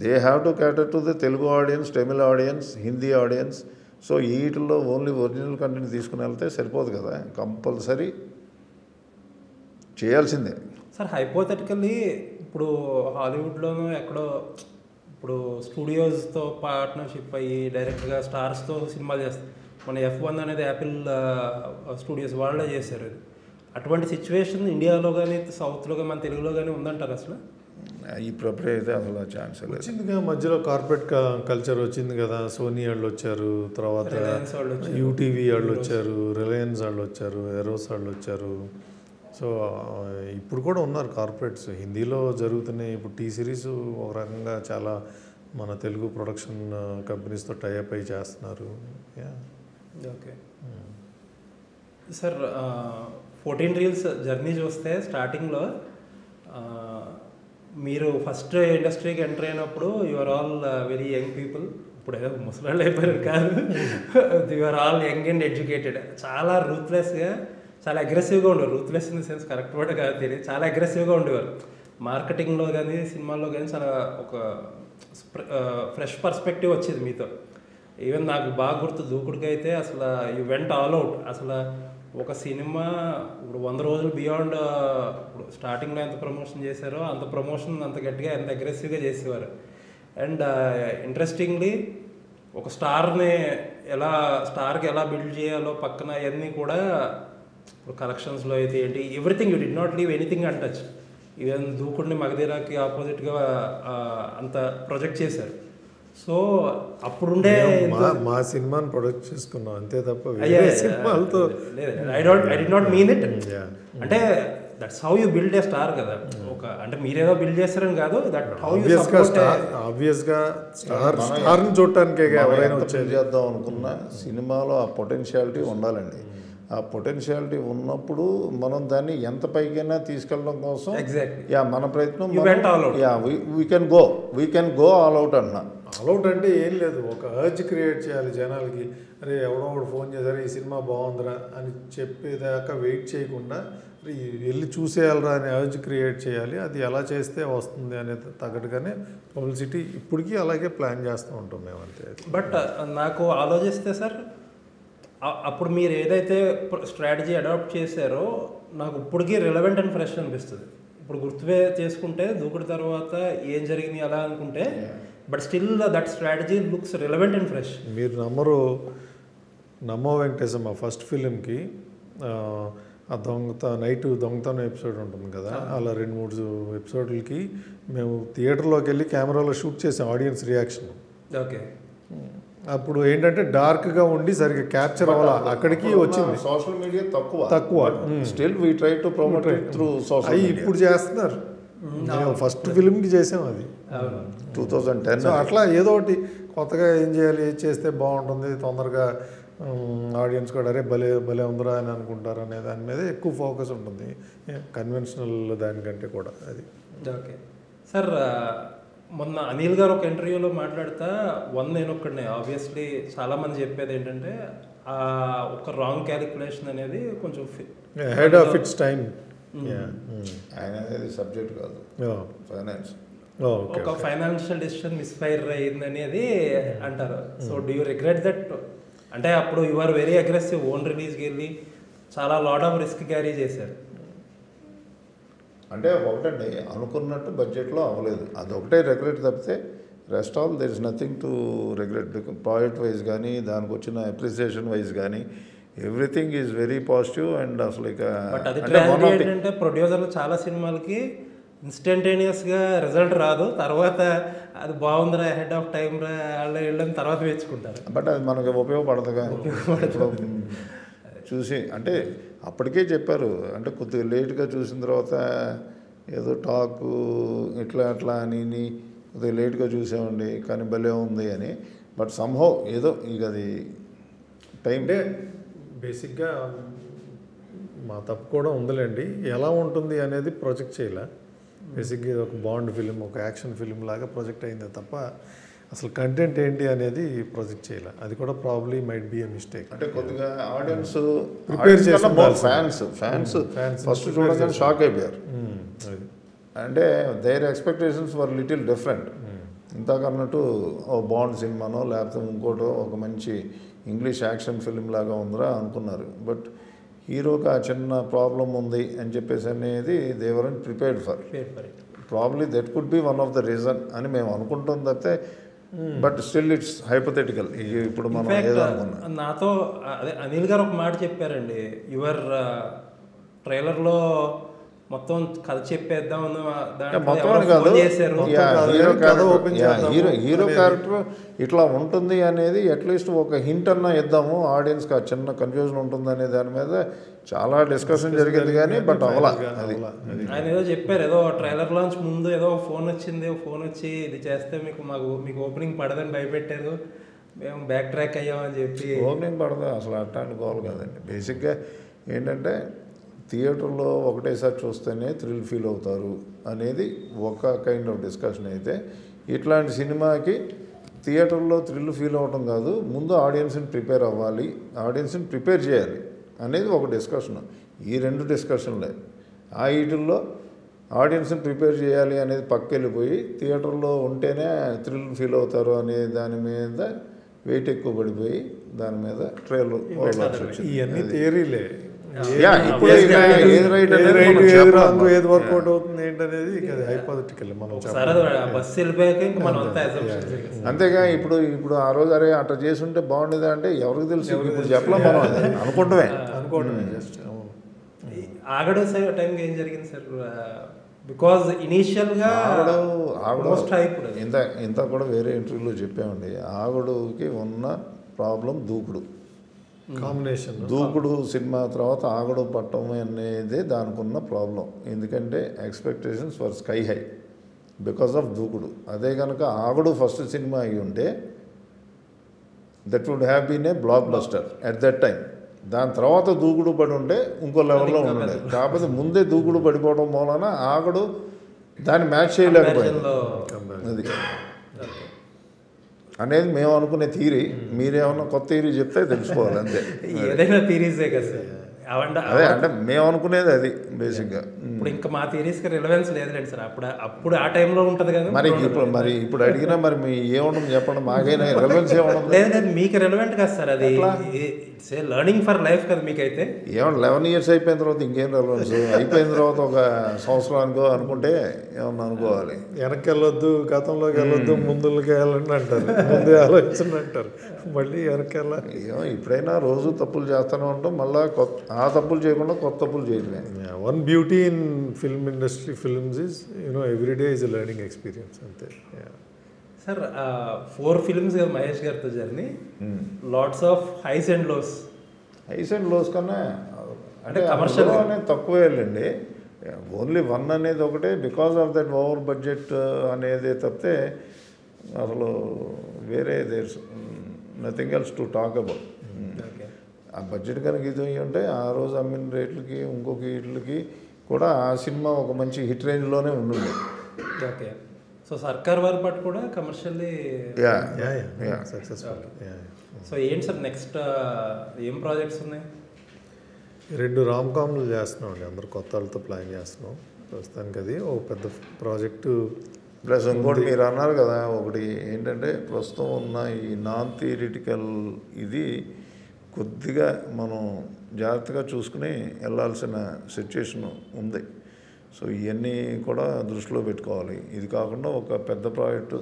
they have to cater to the Telugu audience, Tamil audience, Hindi audience. So వీటిల్లో ఓన్లీ ఒరిజినల్ కంటెంట్ తీసుకుని వెళ్తే సరిపోదు కదా, కంపల్సరీ చేయాల్సిందే. సార్ హైపోథెటికల్లీ ఇప్పుడు హాలీవుడ్లోనూ ఎక్కడో ఇప్పుడు స్టూడియోస్తో పార్ట్నర్షిప్ అయ్యి డైరెక్ట్గా స్టార్స్తో సినిమాలు చేస్తారు. మన F1 అనేది యాపిల్ స్టూడియోస్ వాళ్ళే చేశారు. అటువంటి సిచ్యువేషన్ ఇండియాలో కానీ సౌత్లో కానీ మన తెలుగులో కానీ ఉందంటారు అసలు? ఇప్పుడు అయితే అసలు ఛాన్స్ వచ్చిందిగా. మధ్యలో కార్పొరేట్ కల్చర్ వచ్చింది కదా, సోనీ వాళ్ళు వచ్చారు, తర్వాత యూటీవీ వాళ్ళు వచ్చారు, రిలయన్స్ వాళ్ళు వచ్చారు, ఎరోస్ వాళ్ళు వచ్చారు. సో ఇప్పుడు కూడా ఉన్నారు కార్పొరేట్స్ హిందీలో జరుగుతున్నాయి. ఇప్పుడు టీ సిరీస్ ఒక రకంగా చాలా మన తెలుగు ప్రొడక్షన్ కంపెనీస్తో టైఅప్ అయి చేస్తున్నారు. ఓకే సార్, 14 Reels జర్నీ చూస్తే స్టార్టింగ్లో మీరు ఫస్ట్ ఇండస్ట్రీకి ఎంటర్ అయినప్పుడు your all very young people. ఇప్పుడు ఏదో ముసలాళ్ళు అయిపోయారు కాదు, your all young and educated. చాలా రూత్లెస్గా, చాలా అగ్రెసివ్గా ఉండేవారు. Ruthless in the sense correct word కాదు తెలియదు, చాలా అగ్రెసివ్గా ఉండేవారు. మార్కెటింగ్లో కానీ సినిమాల్లో కానీ చాలా ఒక ఫ్రెష్ పర్స్పెక్టివ్ వచ్చేది మీతో. ఈవెన్ నాకు బాగా గుర్తు దూకుడికి అయితే అసలు యూ వెంట్ ఆల్ అవుట్. అసలు ఒక సినిమా ఇప్పుడు 100 రోజులు బియాండ్, ఇప్పుడు స్టార్టింగ్లో ఎంత ప్రమోషన్ చేశారో అంత ప్రమోషన్ అంత గట్టిగా ఎంత అగ్రెసివ్గా చేసేవారు. అండ్ ఇంట్రెస్టింగ్లీ ఒక స్టార్కి ఎలా బిల్డ్ చేయాలో పక్కన అవన్నీ కూడా ఇప్పుడు కలెక్షన్స్లో అయితే ఏంటి everything you did not leave anything untouch. Even దూకుడిని మగధీరాకి ఆపోజిట్గా అంత ప్రొజెక్ట్ చేశారు. సో అప్పుడుండే మా సినిమాని ప్రొడక్ట్ చేసుకున్నాం అంతే తప్ప సినిమాలతో I did not mean it. అంటే that's how you build a star కదా. ఒక అంటే మీరేదో బిల్డ్ చేస్తారని కాదు, దట్ హౌ యూ ఆబ్వియస్గా స్టార్ని చూడటానికి ఎవరైనా చేద్దాం అనుకున్న సినిమాలో ఆ పొటెన్షియాలిటీ ఉండాలండి. ఆ పొటెన్షియాలిటీ ఉన్నప్పుడు మనం దాన్ని ఎంత పైకైనా తీసుకెళ్ళడం కోసం ఎగ్జాక్ట్లీ యా మన ప్రయత్నం You went all out. Yeah we can go all out అన్నా. ఆల్అవుట్ అంటే ఏం లేదు, ఒక అర్జ్ క్రియేట్ చేయాలి జనాలకి. అరే ఎవడో ఒకడు ఫోన్ చేశారు ఈ సినిమా బాగుందిరా అని చెప్పేదాకా వెయిట్ చేయకుండా వెళ్ళి చూసేయాలరా అనే అర్జ్ క్రియేట్ చేయాలి. అది ఎలా చేస్తే వస్తుంది అనేది తగ్గట్టుగానే పబ్లిసిటీ ఇప్పటికీ అలాగే ప్లాన్ చేస్తూ ఉంటాం మేము అంతే. బట్ నాకు ఆలోచిస్తే సార్ అప్పుడు మీరు ఏదైతే స్ట్రాటజీ అడాప్ట్ చేశారో నాకు ఇప్పటికీ రిలవెంట్ అండ్ ఫ్రెష్ అనిపిస్తుంది. ఇప్పుడు గుర్తువే చేసుకుంటే దూకుడు తర్వాత ఏం జరిగింది అలా అనుకుంటే but still that strategy looks relevant and fresh. మీరు నమ్మో వెంకటేశమ్మ ఫస్ట్ ఫిలింకి ఆ దొంగతనం ఎపిసోడ్ ఉంటుంది కదా, అలా 2-3 ఎపిసోడ్లకి మేము థియేటర్లోకి వెళ్ళి కెమెరాలో షూట్ చేసాం ఆడియన్స్ రియాక్షన్. ఓకే, అప్పుడు ఏంటంటే డార్క్గా ఉండి సరిగ్గా క్యాప్చర్ అవ్వాలా, అక్కడికి వచ్చింది. సోషల్ మీడియా తక్కువ still we try to promote through social. అవి ఇప్పుడు చేస్తున్నారు, మేము ఫస్ట్ ఫిలింకి చేసాం అది 2010. సో అట్లా ఏదో ఒకటి కొత్తగా ఏం చేయాలి, ఏది చేస్తే బాగుంటుంది, తొందరగా ఆడియన్స్ కూడా అరే భలే ఉందిరా అని అనుకుంటారు అనే దాని మీద ఎక్కువ ఫోకస్ ఉంటుంది కన్వెన్షనల్ దానికంటే కూడా. అది ఓకే సార్. మొన్న అనిల్ గారు ఒక ఇంటర్వ్యూలో మాట్లాడుతా నేను ఒక్కడనే ఆబ్వియస్లీ చాలామంది చెప్పేది ఏంటంటే ఒక రాంగ్ క్యాలిక్యులేషన్ అనేది కొంచెం హెడ్ ఆఫ్ ఇట్స్ టైం. ఆయన అనేది సబ్జెక్ట్ కాదు, ఫైనాన్స్. ఒక ఫైనాన్షియల్ డెసిషన్ మిస్ఫైర్ అయింది అనేది అంటారు. So do you regret that? అంటే అప్పుడు you are very aggressive, own రిలీజ్కి వెళ్ళి చాలా లాట్ ఆఫ్ రిస్క్ క్యారీ చేశారు. అంటే ఒకటండి, అనుకున్నట్టు బడ్జెట్లో అవ్వలేదు, అదొకటే రిగ్రెట్ తప్పితే rest all there is nothing to regret. Project wise కానీ దానికి వచ్చిన అప్రిసియేషన్ వైజ్ కానీ everything is very positive. And అసలు ఇక బట్ అది ఏంటంటే ప్రొడ్యూసర్లు చాలా సినిమాలకి ఇన్స్టంటేనియస్గా రిజల్ట్ రాదు, తర్వాత అది బాగుందిరా హెడ్ ఆఫ్ టైం రా వాళ్ళు వెళ్ళని తర్వాత వేసుకుంటారు. బట్ అది మనకి ఉపయోగపడదుగా. చూసి అంటే అప్పటికే చెప్పారు, అంటే కొద్దిగా లేట్గా చూసిన తర్వాత ఏదో టాకు అట్లా అని కొద్దిగా లేట్గా చూసామండి కానీ భలే ఉంది అని. బట్ సంహౌ ఏదో ఇక అది టైం. అంటే బేసిక్గా మా తప్పు కూడా ఉందిలేండి, ఎలా ఉంటుంది అనేది ప్రొజెక్ట్ చేయలే. బేసిక్గా ఇది ఒక బాండ్ ఫిలిం, ఒక యాక్షన్ ఫిలిం లాగా ప్రొజెక్ట్ అయిందే తప్ప అసలు కంటెంట్ ఏంటి అనేది ప్రొజెక్ట్ చేయాలి. అది కూడా probably might be a mistake. అంటే కొద్దిగా ఆడియన్స్ ఫ్యాన్స్ ఫస్ట్ చూడగానే షాక్ అయిపోయారు. అంటే their expectations were little different. ఇంతకన్నట్టు ఓ బాండ్ సినిమానో లేకపోతే ఇంకోటో ఒక మంచి ఇంగ్లీష్ యాక్షన్ ఫిలిం లాగా ఉందిరా అనుకున్నారు. బట్ హీరోకి ఆ చిన్న ప్రాబ్లం ఉంది అని చెప్పేసి అనేది they weren't prepared for. Probably that could be one of the reason అని మేము అనుకుంటాం తప్పితే బట్ స్టిల్ ఇట్స్ హైపోథెటికల్. ఇప్పుడు మనం ఏదో అనుకున్నాం. నాతో అదే అనిల్ గారు ఒక మాట చెప్పారండి, యువర్ ట్రైలర్లో మొత్తం కథ చెప్పేద్దాం మొత్తం కాదు, హీరో క్యారెక్టర్ ఇట్లా ఉంటుంది అనేది అట్లీస్ట్ ఒక హింట్ అన్నా ఇద్దాము ఆడియన్స్కి, ఆ చిన్న కన్ఫ్యూజన్ ఉంటుంది అనే దాని మీద చాలా డిస్కషన్ జరిగింది కానీ బట్ అవలా. అది ఆయన ఏదో చెప్పారు, ఏదో ట్రైలర్ లాంచ్ ముందు ఏదో ఫోన్ వచ్చి ఇది చేస్తే మీకు ఓపెనింగ్ పడదని భయపెట్టారు, మేము బ్యాక్ ట్రాక్ అయ్యామని చెప్పి. ఓపెనింగ్ పడదు అసలు, అట్లాంటి గోల్ కాదండి. బేసిక్గా ఏంటంటే థియేటర్లో ఒకటేసారి చూస్తేనే థ్రిల్ ఫీల్ అవుతారు అనేది ఒక కైండ్ ఆఫ్ డిస్కషన్ అయితే, ఇట్లాంటి సినిమాకి థియేటర్లో థ్రిల్ ఫీల్ అవ్వటం కాదు, ముందు ఆడియన్స్ని ప్రిపేర్ అవ్వాలి, ఆడియన్స్ని ప్రిపేర్ చేయాలి అనేది ఒక డిస్కషన్. ఈ 2 డిస్కషన్లే. ఆ వీటిల్లో ఆడియన్స్ని ప్రిపేర్ చేయాలి అనేది పక్కెళ్ళిపోయి థియేటర్లో ఉంటేనే థ్రిల్ ఫీల్ అవుతారు అనే దాని మీద వెయిట్ ఎక్కువ పడిపోయి దాని మీద ట్రైలర్ ఇవన్నీ థియరీలే. ఏది వర్కౌట్ అవుతుంది ఏంటనేది హైపోథెటికల్. అంతేగా ఇప్పుడు ఆ రోజు అరే అట్లా చేస్తుంటే బాగుండేది అంటే ఎవరికి తెలుసు, ఇప్పుడు చెప్పలేం మనం, అనుకుంటమే జస్ట్. ఆగడు టైంకి ఏం జరిగింది సార్? బికాజ్ ఇనీషియల్గా ఇంత కూడా వేరే ఇంటర్వ్యూలో చెప్పామండి, ఆగడుకి ఉన్న ప్రాబ్లం దూకుడు కాంబినేషన్. దూకుడు సినిమా తర్వాత ఆగడు పట్టడం అనేది దానికి ఉన్న ప్రాబ్లం. ఎందుకంటే expectations for sky high because of Dookudu. అదే కనుక ఆగడు ఫస్ట్ సినిమా అయి ఉంటే that would have been a blockbuster at that time. దాని తర్వాత దూకుడు పడి ఉంటే ఇంకో లెవెల్లో ఉండే. కాకపోతే ముందే దూకుడు పడిపోవడం మూలన ఆగడు దాన్ని మ్యాచ్ చేయలేకపోయింది. అది అనేది మేము అనుకునే థీరీ. మీరేమన్నా కొత్త థీరీ చెప్తే తెలుసుకోవాలి అంతే. ఏదైనా థీరీసే కదా సార్. అదే అంటే మేము అనుకునేది అది బేసిక్గా. ఇప్పుడు ఇంకా మా థీరీస్కి రిలవెన్స్ లేదులేండి సార్. అప్పుడు ఆ టైంలో ఉంటుంది కదా. ఇప్పుడు అడిగినా మరి మీ ఏముండదు చెప్పండి, మాకైనా రిలవెన్స్ ఏముండదు. లేదు మీకు రిలవెంట్ కదా సార్. అది it's a learning for life కదా మీకైతే. ఏమన్నా 11 years అయిపోయిన తర్వాత ఇంకేం రిలవెన్స్? అయిపోయిన తర్వాత ఒక సంవత్సరానికో అనుకుంటే ఏమన్నా అనుకోవాలి. వెనక్కి వెళ్ళొద్దు, గతంలోకి వెళ్ళొద్దు, ముందుకి వెళ్ళండి అంటారు, ముందు ఆలోచన అంటారు, మళ్ళీ వెనక్కి వెళ్ళాలి. ఏమో ఇప్పుడైనా రోజు తప్పులు చేస్తూనే ఉంటాం, మళ్ళీ ఆ తప్పులు చేయకుండా కొత్త తప్పులు చేయడమే. One beauty in film industry films is every day is a learning experience అంతే. సార్ 4 films కదా మహేష్ గారితో journey. Lots of highs and lows. Highs and lows కన్నా అంటే కమర్షియల్ అనేది తక్కువే వెళ్ళండి. ఓన్లీ 1 అనేది ఒకటే, because of that over budget అనేది తప్పితే అసలు వేరే there's nothing else to talk about. ఆ బడ్జెట్ కనుక ఇది అంటే ఆ రోజు అమ్మిన రేట్లకి ఇంకొక వీటికి కూడా ఆ సినిమా ఒక మంచి హిట్ రేంజ్లోనే ఉండింది. ఓకే. సో సర్కార్ వారి పాటు కూడా కమర్షియల్లీ సక్సెస్ఫుల్. సో ఏంటి సార్ నెక్స్ట్ ఏం ప్రాజెక్ట్స్ ఉన్నాయి? 2 rom-comలు చేస్తున్నాం అండి, అందరు కొత్త వాళ్ళతో ప్లాన్ చేస్తున్నాం ప్రస్తుతానికి. అది ఒక పెద్ద ప్రాజెక్టు. ప్లస్ ఇంకోటి మీరు అన్నారు కదా, ఒకటి ఏంటంటే ప్రస్తుతం ఉన్న ఈ నాన్ థియరిటికల్ ఇది కొద్దిగా మనం జాగ్రత్తగా చూసుకుని వెళ్ళాల్సిన సిచ్యుయేషన్ ఉంది. సో ఇవన్నీ కూడా దృష్టిలో పెట్టుకోవాలి. ఇది కాకుండా ఒక పెద్ద ప్రాజెక్టు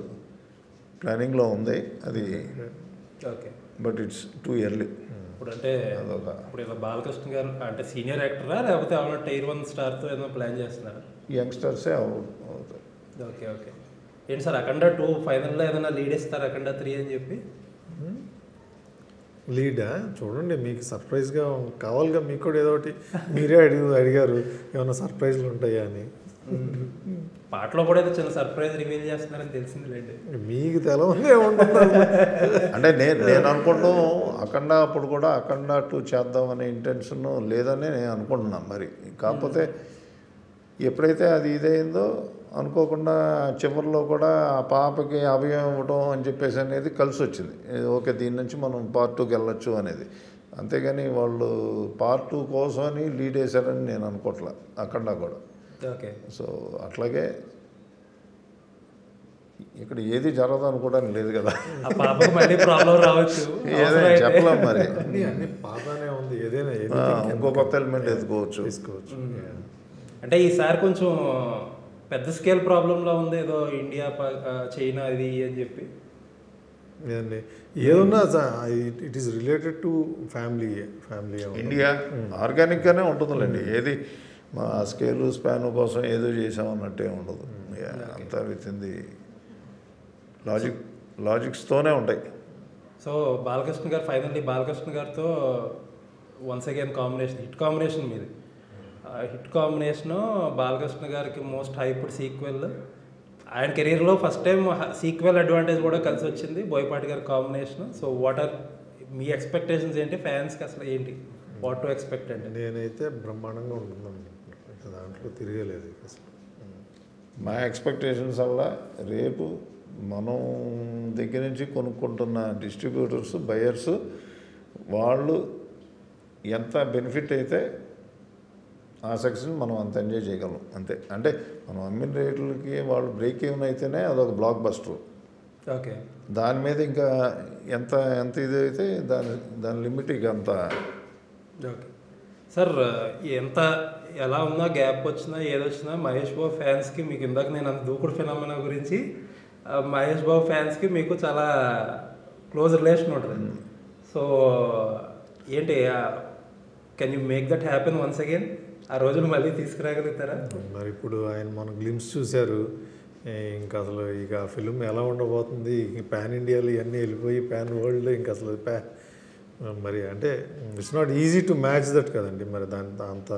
ప్లానింగ్లో ఉంది అది. Okay. But it's too early. ఇప్పుడు అంటే ఇప్పుడు ఇలా బాలకృష్ణ గారు అంటే సీనియర్ యాక్టరా లేకపోతే ఏమైనా Tier 1 స్టార్తో ఏదైనా ప్లాన్ చేస్తున్నారా? యంగ్స్టర్సే అవుతారు. Okay okay. ఏంటి సార్ అఖండ 2 ఫైనల్లో ఏదైనా లీడ్ ఇస్తారు అఖండ 3 అని చెప్పి? లీడా చూడండి, మీకు సర్ప్రైజ్గా కావాలిగా. మీకు కూడా ఏదో ఒకటి మీరే అడిగారు ఏమైనా సర్ప్రైజ్లు ఉంటాయా అని. పాటలో కూడా ఏదో చిన్న సర్ప్రైజ్ రివీల్ చేస్తున్నారని తెలిసింది లేండి. మీకు తెలవదే ఉంటుంది. అంటే నేను అనుకుంటాం అఖండ అప్పుడు కూడా అఖండ 2 చేద్దామనే ఇంటెన్షన్ లేదని నేను అనుకుంటున్నాను. మరి కాకపోతే ఎప్పుడైతే అది ఇదైందో అనుకోకుండా చివరిలో కూడా ఆ పాపకి అభయం ఇవ్వడం అని చెప్పేసి అనేది కలిసి వచ్చింది. ఓకే, దీని నుంచి మనం Part 2కి వెళ్ళొచ్చు అనేది. అంతేగాని వాళ్ళు Part 2 కోసమని లీడ్ వేశారని నేను అనుకోవట్లే అఖండ కూడా. ఓకే. సో అట్లాగే ఇక్కడ ఏది జరగదు అనుకోవడానికి లేదు కదా. ఆ పాపకు మళ్ళీ ప్రాబ్లం రావచ్చు, ఏదైనా చెప్పలేం. మరి అన్ని బాగానే ఉంది, ఏదైనా ఇంకో కొత్త ఎలిమెంట్ ఎత్తుకోవచ్చు, తీసుకోవచ్చు. అంటే ఈసారి కొంచెం పెద్ద స్కేల్ ప్రాబ్లంలో ఉంది ఏదో ఇండియా చైనా ఇది అని చెప్పి. ఏదన్నా it is related to family. India ఆర్గానిక్గానే ఉంటుందిలేండి. ఏది మా స్కేలు స్పాన్ కోసం ఏదో చేసామన్నట్టే ఉండదు. అంతా విత్ ఇన్ ది లాజిక్స్తోనే ఉంటాయి. సో బాలకృష్ణ గారు ఫైనల్లీ బాలకృష్ణ గారితో వన్స్ అగైన్ హిట్ కాంబినేషన్ మీది. హిట్ కాంబినేషను బాలకృష్ణ గారికి మోస్ట్ హైప్డ్ సీక్వెల్. ఆయన కెరీర్లో ఫస్ట్ టైం సీక్వెల్ అడ్వాంటేజ్ కూడా కలిసి వచ్చింది బోయపాటి గారి కాంబినేషన్. సో వాట్ ఆర్ మీ ఎక్స్పెక్టేషన్స్ ఏంటి? ఫ్యాన్స్కి అసలు ఏంటి వాట్ టు ఎక్స్పెక్ట్ అంటే? నేనైతే బ్రహ్మాండంగా ఉంటుందండి, దాంట్లో తిరగలేదు అసలు. మా ఎక్స్పెక్టేషన్స్ వల్ల రేపు మనం దగ్గర నుంచి కొనుక్కుంటున్న డిస్ట్రిబ్యూటర్స్ బయర్స్ వాళ్ళు ఎంత బెనిఫిట్ అయితే ఆ సక్సెస్ని మనం అంత ఎంజాయ్ చేయగలం అంతే. అంటే మనం అమ్మిన రేట్లకి వాళ్ళు బ్రేక్ ఈవెన్ అయితేనే అదొక బ్లాక్ బస్టర్. ఓకే. దాని మీద ఇంకా ఎంత ఇది అయితే దాని లిమిట్ ఇక అంత. ఓకే సార్, ఎలా ఉన్నా గ్యాప్ వచ్చినా ఏదొచ్చినా మహేష్ బాబు ఫ్యాన్స్కి మీకు ఇందాక నేను అంత దూకుడు ఫినామినా గురించి మహేష్ బాబు ఫ్యాన్స్కి మీకు చాలా క్లోజ్ రిలేషన్ ఉంటుంది. సో ఏంటి, can you make that happen once again? ఆ రోజులు మళ్ళీ తీసుకురాగలుగుతారా? మరి ఇప్పుడు ఆయన మన గ్లిమ్స్ చూశారు, ఇంకా అసలు ఇక ఫిలిం ఎలా ఉండబోతుంది, పాన్ ఇండియాలో ఇవన్నీ వెళ్ళిపోయి పాన్ వరల్డ్ ఇంకా అసలు మరి అంటే it's not easy to match that కదండి. మరి అంత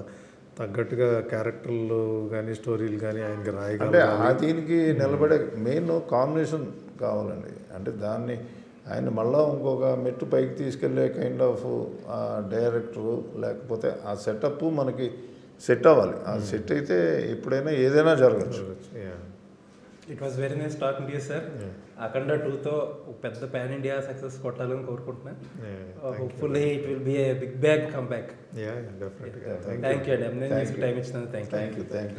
తగ్గట్టుగా క్యారెక్టర్లు కానీ స్టోరీలు కానీ ఆయనకి రాయగలరు. అంటే దీనికి నిలబడే మెయిన్ కాంబినేషన్ కావాలండి. అంటే దాన్ని ఆయన మళ్ళీ ఇంకొక మెట్టు పైకి తీసుకెళ్లే కైండ్ ఆఫ్ డైరెక్టరు, లేకపోతే ఆ సెటప్ మనకి సెట్ అవ్వాలి. ఆ సెట్ అయితే ఎప్పుడైనా ఏదైనా జరగచ్చు. It was very nice talking to you sir. Akhanda 2తో పెద్ద పాన్ ఇండియా సక్సెస్ కొట్టాలని కోరుకుంటున్నాను. Hopefully it will be a big bang come back. డెఫినెట్గా. థ్యాంక్ యూ అండి. టైం ఇచ్చినందుకు థ్యాంక్ యూ. Thank you.